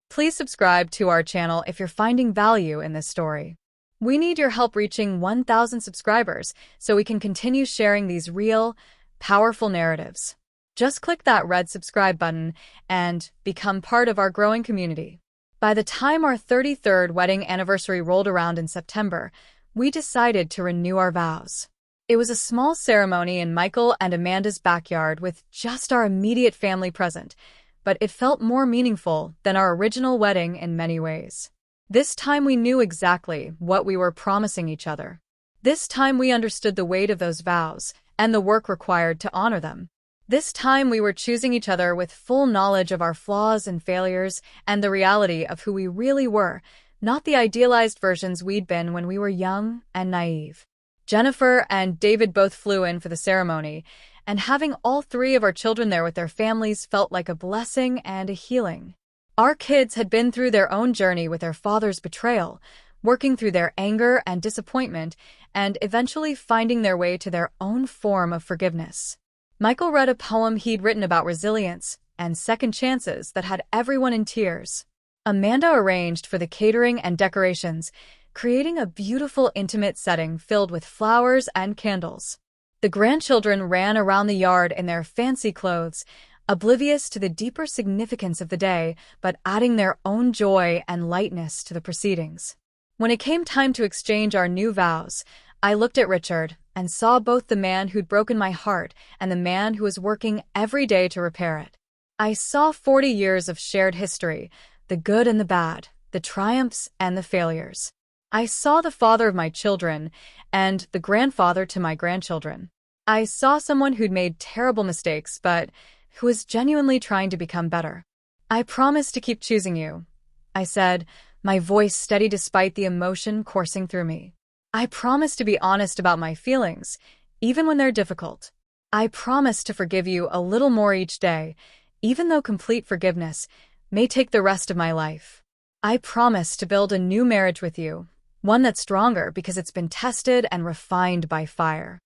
Please subscribe to our channel if you're finding value in this story. We need your help reaching 1,000 subscribers so we can continue sharing these real, powerful narratives. Just click that red subscribe button and become part of our growing community. By the time our 33rd wedding anniversary rolled around in September, we decided to renew our vows. It was a small ceremony in Michael and Amanda's backyard with just our immediate family present, but it felt more meaningful than our original wedding in many ways. This time we knew exactly what we were promising each other. This time we understood the weight of those vows and the work required to honor them. This time we were choosing each other with full knowledge of our flaws and failures and the reality of who we really were, not the idealized versions we'd been when we were young and naive. Jennifer and David both flew in for the ceremony, and having all three of our children there with their families felt like a blessing and a healing. Our kids had been through their own journey with their father's betrayal, working through their anger and disappointment, and eventually finding their way to their own form of forgiveness. Michael read a poem he'd written about resilience and second chances that had everyone in tears. Amanda arranged for the catering and decorations, creating a beautiful, intimate setting filled with flowers and candles. The grandchildren ran around the yard in their fancy clothes, oblivious to the deeper significance of the day, but adding their own joy and lightness to the proceedings. When it came time to exchange our new vows, I looked at Richard and saw both the man who'd broken my heart and the man who was working every day to repair it. I saw 40 years of shared history, the good and the bad, the triumphs and the failures. I saw the father of my children and the grandfather to my grandchildren. I saw someone who'd made terrible mistakes, but who was genuinely trying to become better. "I promise to keep choosing you," I said, my voice steady despite the emotion coursing through me. "I promise to be honest about my feelings, even when they're difficult. I promise to forgive you a little more each day, even though complete forgiveness may take the rest of my life. I promise to build a new marriage with you, one that's stronger because it's been tested and refined by fire."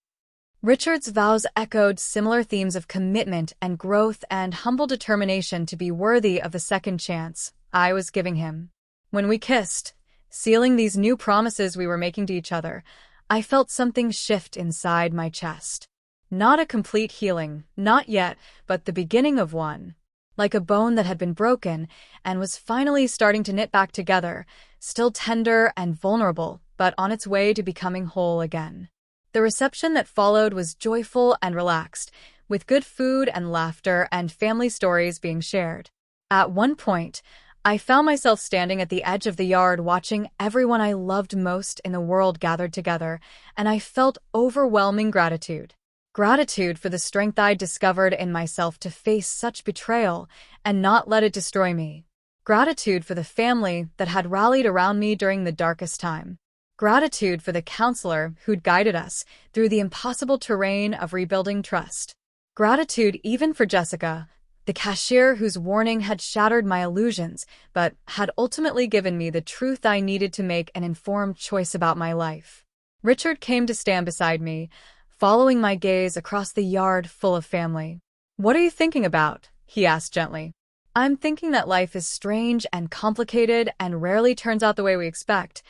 Richard's vows echoed similar themes of commitment and growth and humble determination to be worthy of the second chance I was giving him. When we kissed, sealing these new promises we were making to each other, I felt something shift inside my chest. Not a complete healing, not yet, but the beginning of one. Like a bone that had been broken and was finally starting to knit back together, still tender and vulnerable, but on its way to becoming whole again. The reception that followed was joyful and relaxed, with good food and laughter and family stories being shared. At one point, I found myself standing at the edge of the yard watching everyone I loved most in the world gathered together, and I felt overwhelming gratitude. Gratitude for the strength I'd discovered in myself to face such betrayal and not let it destroy me. Gratitude for the family that had rallied around me during the darkest time. Gratitude for the counselor who'd guided us through the impossible terrain of rebuilding trust. Gratitude even for Jessica, the cashier whose warning had shattered my illusions but had ultimately given me the truth I needed to make an informed choice about my life. Richard came to stand beside me, following my gaze across the yard full of family. "What are you thinking about?" he asked gently. "I'm thinking that life is strange and complicated and rarely turns out the way we expect,"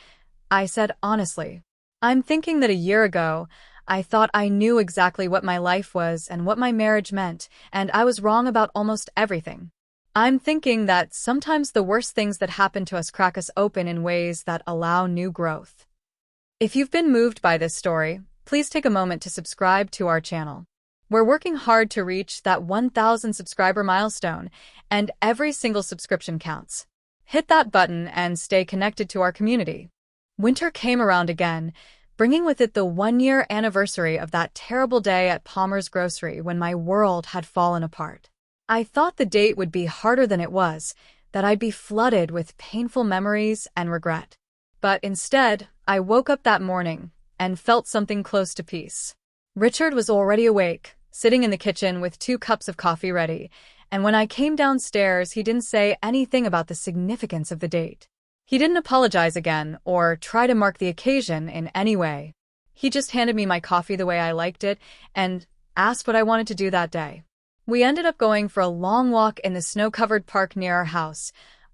I said honestly. "I'm thinking that a year ago, I thought I knew exactly what my life was and what my marriage meant, and I was wrong about almost everything. I'm thinking that sometimes the worst things that happen to us crack us open in ways that allow new growth." If you've been moved by this story, please take a moment to subscribe to our channel. We're working hard to reach that 1,000 subscriber milestone, and every single subscription counts. Hit that button and stay connected to our community. Winter came around again, bringing with it the 1-year anniversary of that terrible day at Palmer's Grocery when my world had fallen apart. I thought the date would be harder than it was, that I'd be flooded with painful memories and regret. But instead, I woke up that morning and felt something close to peace. Richard was already awake, sitting in the kitchen with 2 cups of coffee ready, and when I came downstairs, he didn't say anything about the significance of the date. He didn't apologize again or try to mark the occasion in any way. He just handed me my coffee the way I liked it and asked what I wanted to do that day. We ended up going for a long walk in the snow-covered park near our house,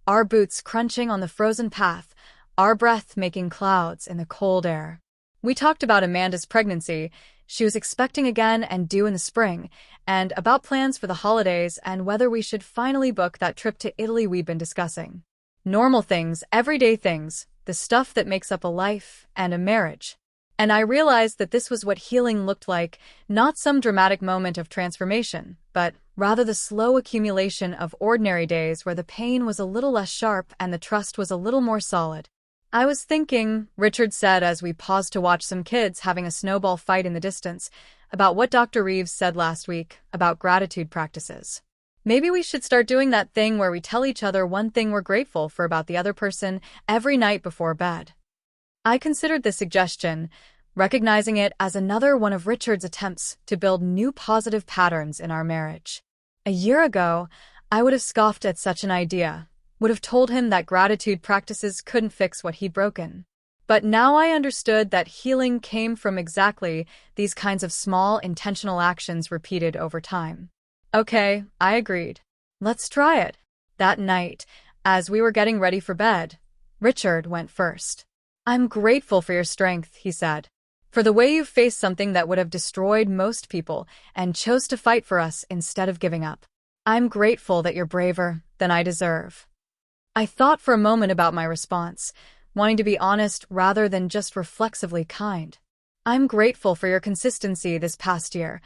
our boots crunching on the frozen path, our breath making clouds in the cold air. We talked about Amanda's pregnancy, she was expecting again and due in the spring, and about plans for the holidays and whether we should finally book that trip to Italy we'd been discussing. Normal things, everyday things, the stuff that makes up a life and a marriage. And I realized that this was what healing looked like, not some dramatic moment of transformation, but rather the slow accumulation of ordinary days where the pain was a little less sharp and the trust was a little more solid. "I was thinking," Richard said as we paused to watch some kids having a snowball fight in the distance, "about what Dr. Reeves said last week about gratitude practices. Maybe we should start doing that thing where we tell each other one thing we're grateful for about the other person every night before bed." I considered this suggestion, recognizing it as another one of Richard's attempts to build new positive patterns in our marriage. A year ago, I would have scoffed at such an idea, would have told him that gratitude practices couldn't fix what he'd broken. But now I understood that healing came from exactly these kinds of small, intentional actions repeated over time. "Okay," I agreed. "Let's try it." That night, as we were getting ready for bed, Richard went first. "I'm grateful for your strength," he said, "for the way you faced something that would have destroyed most people and chose to fight for us instead of giving up. I'm grateful that you're braver than I deserve." I thought for a moment about my response, wanting to be honest rather than just reflexively kind. "I'm grateful for your consistency this past year,"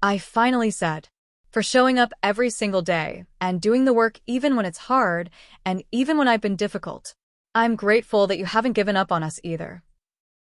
I finally said, "for showing up every single day and doing the work even when it's hard and even when I've been difficult. I'm grateful that you haven't given up on us either."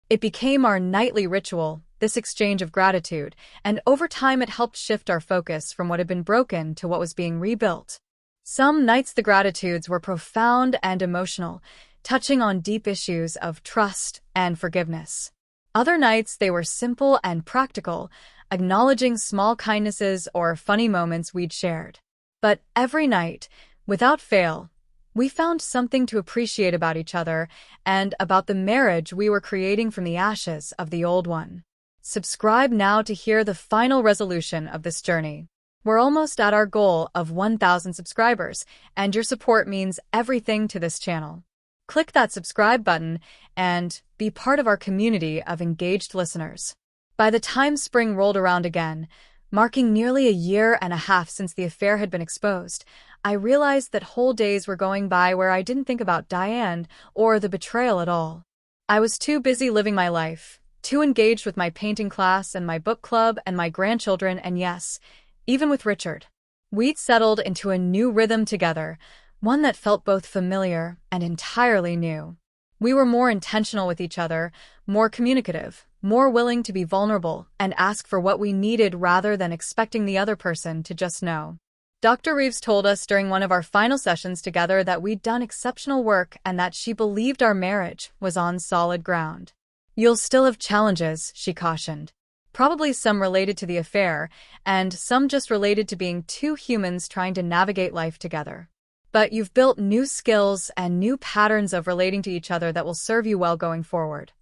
It became our nightly ritual, this exchange of gratitude, and over time it helped shift our focus from what had been broken to what was being rebuilt. Some nights the gratitudes were profound and emotional, touching on deep issues of trust and forgiveness. Other nights they were simple and practical, acknowledging small kindnesses or funny moments we'd shared. But every night, without fail, we found something to appreciate about each other and about the marriage we were creating from the ashes of the old one. Subscribe now to hear the final resolution of this journey. We're almost at our goal of 1,000 subscribers, and your support means everything to this channel. Click that subscribe button and be part of our community of engaged listeners. By the time spring rolled around again, marking nearly a year and a half since the affair had been exposed, I realized that whole days were going by where I didn't think about Diane or the betrayal at all. I was too busy living my life, too engaged with my painting class and my book club and my grandchildren, and yes, even with Richard. We'd settled into a new rhythm together, one that felt both familiar and entirely new. We were more intentional with each other, more communicative, more willing to be vulnerable and ask for what we needed rather than expecting the other person to just know. Dr. Reeves told us during one of our final sessions together that we'd done exceptional work and that she believed our marriage was on solid ground. "You'll still have challenges," she cautioned. "Probably some related to the affair, and some just related to being two humans trying to navigate life together. But you've built new skills and new patterns of relating to each other that will serve you well going forward."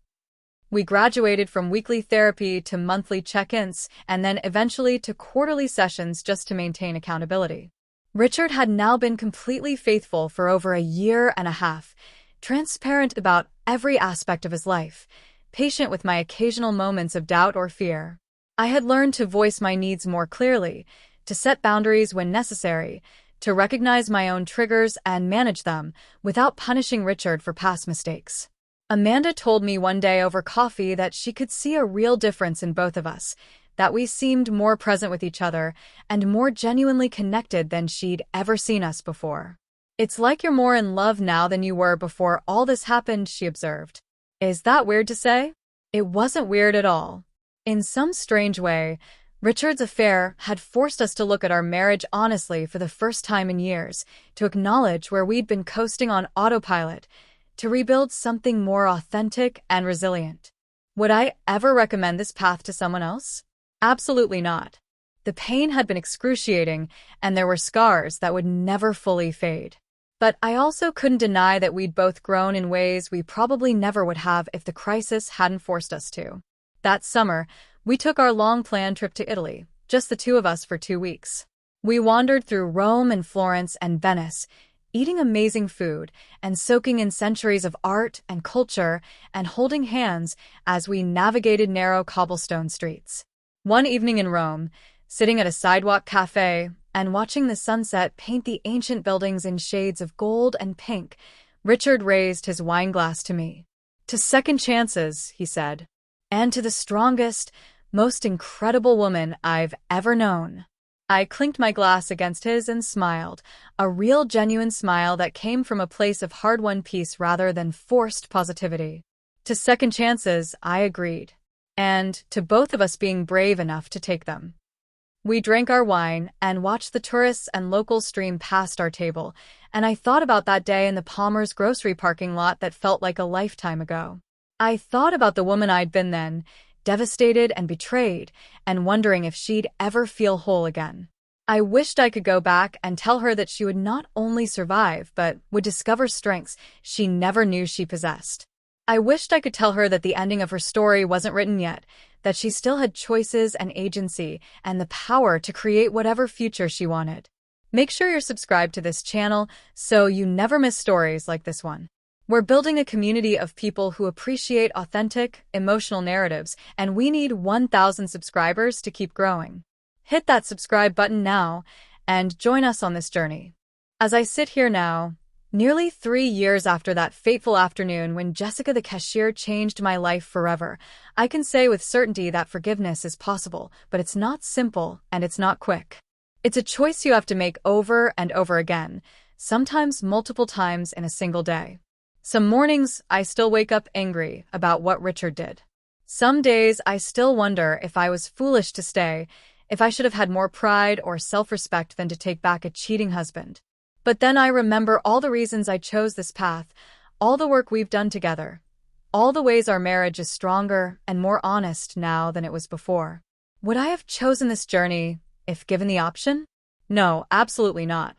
We graduated from weekly therapy to monthly check-ins, and then eventually to quarterly sessions just to maintain accountability. Richard had now been completely faithful for over a year and a half, transparent about every aspect of his life, patient with my occasional moments of doubt or fear. I had learned to voice my needs more clearly, to set boundaries when necessary, to recognize my own triggers and manage them without punishing Richard for past mistakes. Amanda told me one day over coffee that she could see a real difference in both of us, that we seemed more present with each other and more genuinely connected than she'd ever seen us before. "It's like you're more in love now than you were before all this happened," she observed. Is that weird to say? It wasn't weird at all. In some strange way, Richard's affair had forced us to look at our marriage honestly for the first time in years, to acknowledge where we'd been coasting on autopilot, to rebuild something more authentic and resilient. Would I ever recommend this path to someone else? Absolutely not. The pain had been excruciating, and there were scars that would never fully fade. But I also couldn't deny that we'd both grown in ways we probably never would have if the crisis hadn't forced us to. That summer, we took our long-planned trip to Italy, just the two of us for 2 weeks. We wandered through Rome and Florence and Venice, eating amazing food and soaking in centuries of art and culture and holding hands as we navigated narrow cobblestone streets. One evening in Rome, sitting at a sidewalk cafe and watching the sunset paint the ancient buildings in shades of gold and pink, Richard raised his wine glass to me. "To second chances," he said. and to the strongest, most incredible woman I've ever known. I clinked my glass against his and smiled, a real genuine smile that came from a place of hard-won peace rather than forced positivity. To second chances, I agreed, and to both of us being brave enough to take them. We drank our wine and watched the tourists and locals stream past our table, and I thought about that day in the Palmer's grocery parking lot that felt like a lifetime ago. I thought about the woman I'd been then, devastated and betrayed, and wondering if she'd ever feel whole again. I wished I could go back and tell her that she would not only survive, but would discover strengths she never knew she possessed. I wished I could tell her that the ending of her story wasn't written yet, that she still had choices and agency and the power to create whatever future she wanted. Make sure you're subscribed to this channel so you never miss stories like this one. We're building a community of people who appreciate authentic, emotional narratives, and we need 1,000 subscribers to keep growing. Hit that subscribe button now and join us on this journey. As I sit here now, nearly 3 years after that fateful afternoon when Jessica the cashier changed my life forever, I can say with certainty that forgiveness is possible, but it's not simple and it's not quick. It's a choice you have to make over and over again, sometimes multiple times in a single day. Some mornings, I still wake up angry about what Richard did. Some days, I still wonder if I was foolish to stay, if I should have had more pride or self-respect than to take back a cheating husband. But then I remember all the reasons I chose this path, all the work we've done together, all the ways our marriage is stronger and more honest now than it was before. Would I have chosen this journey if given the option? No, absolutely not.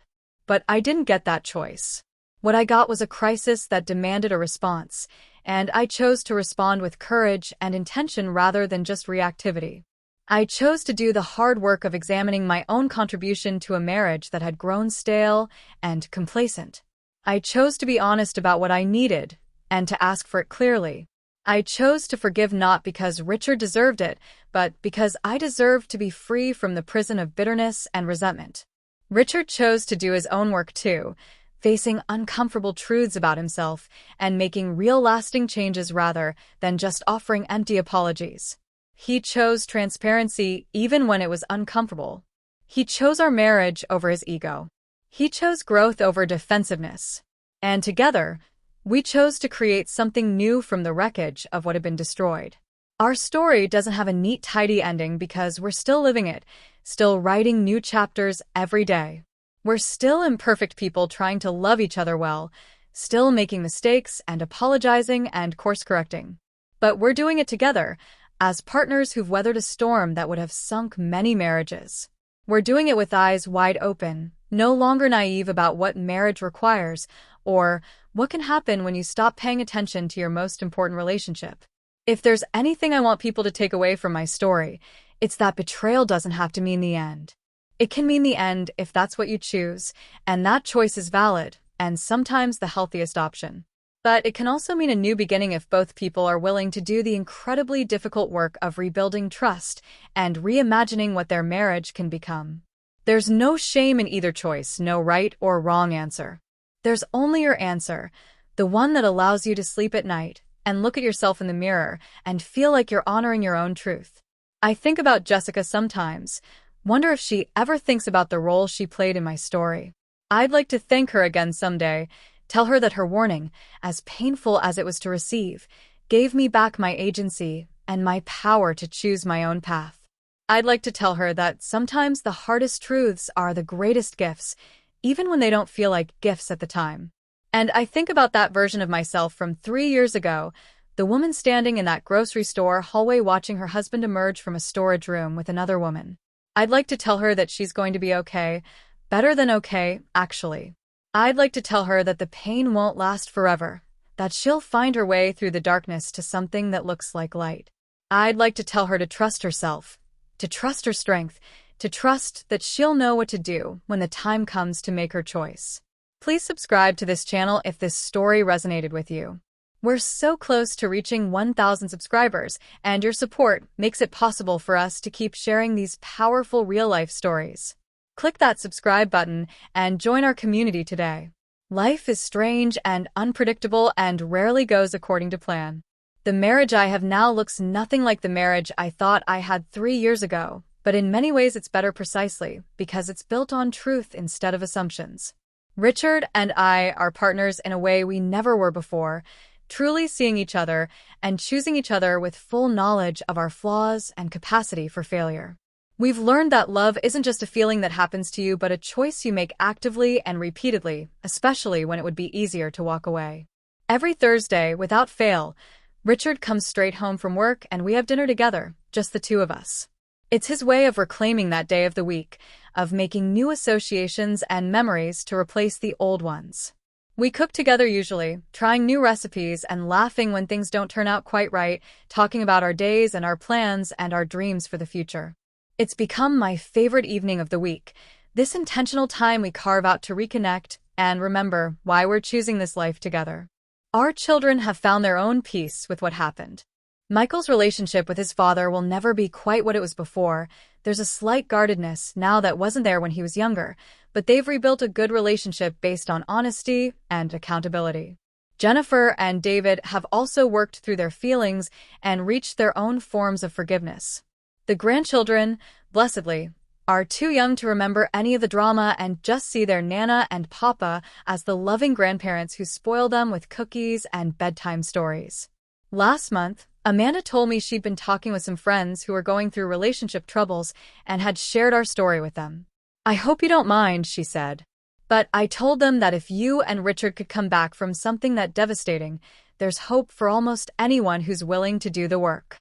But I didn't get that choice. What I got was a crisis that demanded a response, and I chose to respond with courage and intention rather than just reactivity. I chose to do the hard work of examining my own contribution to a marriage that had grown stale and complacent. I chose to be honest about what I needed and to ask for it clearly. I chose to forgive not because Richard deserved it, but because I deserved to be free from the prison of bitterness and resentment. Richard chose to do his own work too, facing uncomfortable truths about himself and making real lasting changes rather than just offering empty apologies. He chose transparency even when it was uncomfortable. He chose our marriage over his ego. He chose growth over defensiveness. And together, we chose to create something new from the wreckage of what had been destroyed. Our story doesn't have a neat, tidy ending because we're still living it, still writing new chapters every day. We're still imperfect people trying to love each other well, still making mistakes and apologizing and course-correcting. But we're doing it together, as partners who've weathered a storm that would have sunk many marriages. We're doing it with eyes wide open, no longer naive about what marriage requires or what can happen when you stop paying attention to your most important relationship. If there's anything I want people to take away from my story, it's that betrayal doesn't have to mean the end. It can mean the end if that's what you choose, and that choice is valid, and sometimes the healthiest option. But it can also mean a new beginning if both people are willing to do the incredibly difficult work of rebuilding trust and reimagining what their marriage can become. There's no shame in either choice, no right or wrong answer. There's only your answer, the one that allows you to sleep at night and look at yourself in the mirror and feel like you're honoring your own truth. I think about Jessica sometimes, wonder if she ever thinks about the role she played in my story. I'd like to thank her again someday, tell her that her warning, as painful as it was to receive, gave me back my agency and my power to choose my own path. I'd like to tell her that sometimes the hardest truths are the greatest gifts, even when they don't feel like gifts at the time. And I think about that version of myself from 3 years ago, the woman standing in that grocery store hallway watching her husband emerge from a storage room with another woman. I'd like to tell her that she's going to be okay, better than okay, actually. I'd like to tell her that the pain won't last forever, that she'll find her way through the darkness to something that looks like light. I'd like to tell her to trust herself, to trust her strength, to trust that she'll know what to do when the time comes to make her choice. Please subscribe to this channel if this story resonated with you. We're so close to reaching 1,000 subscribers, and your support makes it possible for us to keep sharing these powerful real-life stories. Click that subscribe button and join our community today. Life is strange and unpredictable and rarely goes according to plan. The marriage I have now looks nothing like the marriage I thought I had 3 years ago, but in many ways it's better precisely because it's built on truth instead of assumptions. Richard and I are partners in a way we never were before, truly seeing each other and choosing each other with full knowledge of our flaws and capacity for failure. We've learned that love isn't just a feeling that happens to you, but a choice you make actively and repeatedly, especially when it would be easier to walk away. Every Thursday, without fail, Richard comes straight home from work and we have dinner together, just the two of us. It's his way of reclaiming that day of the week, of making new associations and memories to replace the old ones. We cook together usually, trying new recipes and laughing when things don't turn out quite right, talking about our days and our plans and our dreams for the future. It's become my favorite evening of the week, this intentional time we carve out to reconnect and remember why we're choosing this life together. Our children have found their own peace with what happened. Michael's relationship with his father will never be quite what it was before. There's a slight guardedness now that wasn't there when he was younger, but they've rebuilt a good relationship based on honesty and accountability. Jennifer and David have also worked through their feelings and reached their own forms of forgiveness. The grandchildren, blessedly, are too young to remember any of the drama and just see their Nana and Papa as the loving grandparents who spoil them with cookies and bedtime stories. Last month, Amanda told me she'd been talking with some friends who were going through relationship troubles and had shared our story with them. "I hope you don't mind," she said. "But I told them that if you and Richard could come back from something that devastating, there's hope for almost anyone who's willing to do the work."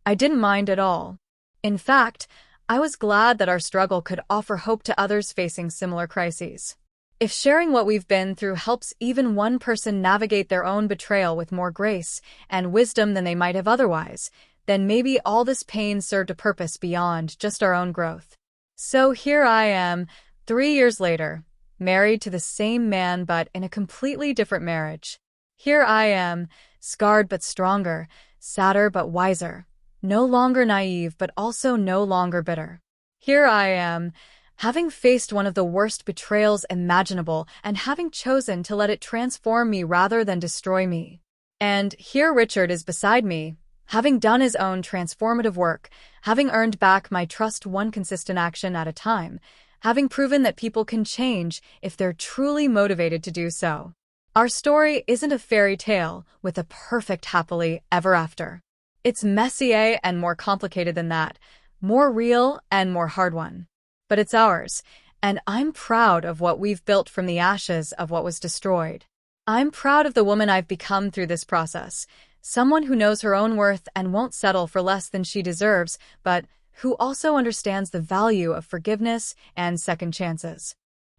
I didn't mind at all. In fact, I was glad that our struggle could offer hope to others facing similar crises. If sharing what we've been through helps even one person navigate their own betrayal with more grace and wisdom than they might have otherwise, then maybe all this pain served a purpose beyond just our own growth. So here I am, 3 years later, married to the same man but in a completely different marriage. Here I am, scarred but stronger, sadder but wiser. No longer naive, but also no longer bitter. Here I am, having faced one of the worst betrayals imaginable and having chosen to let it transform me rather than destroy me. And here Richard is beside me, having done his own transformative work, having earned back my trust one consistent action at a time, having proven that people can change if they're truly motivated to do so. Our story isn't a fairy tale with a perfect happily ever after. It's messier and more complicated than that, more real and more hard-won. But it's ours, and I'm proud of what we've built from the ashes of what was destroyed. I'm proud of the woman I've become through this process, someone who knows her own worth and won't settle for less than she deserves, but who also understands the value of forgiveness and second chances.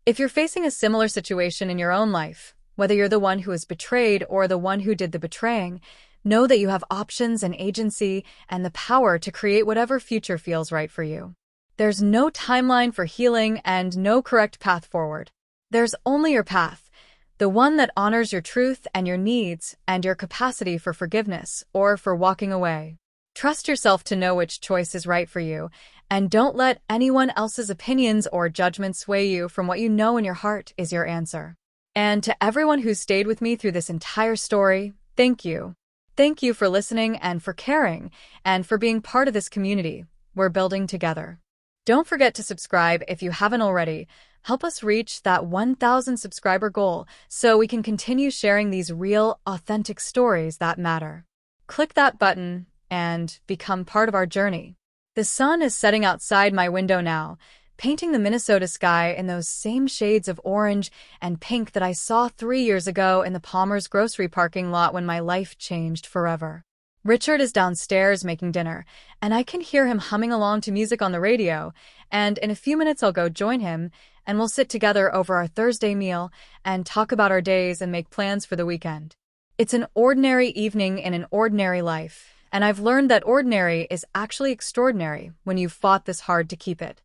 If you're facing a similar situation in your own life, whether you're the one who is betrayed or the one who did the betraying, know that you have options and agency and the power to create whatever future feels right for you. There's no timeline for healing and no correct path forward. There's only your path, the one that honors your truth and your needs and your capacity for forgiveness or for walking away. Trust yourself to know which choice is right for you, and don't let anyone else's opinions or judgments sway you from what you know in your heart is your answer. And to everyone who stayed with me through this entire story, thank you. Thank you for listening and for caring, and for being part of this community we're building together. Don't forget to subscribe if you haven't already. Help us reach that 1,000 subscriber goal so we can continue sharing these real, authentic stories that matter. Click that button and become part of our journey. The sun is setting outside my window now, painting the Minnesota sky in those same shades of orange and pink that I saw 3 years ago in the Palmer's grocery parking lot when my life changed forever. Richard is downstairs making dinner, and I can hear him humming along to music on the radio, and in a few minutes I'll go join him, and we'll sit together over our Thursday meal and talk about our days and make plans for the weekend. It's an ordinary evening in an ordinary life, and I've learned that ordinary is actually extraordinary when you've fought this hard to keep it.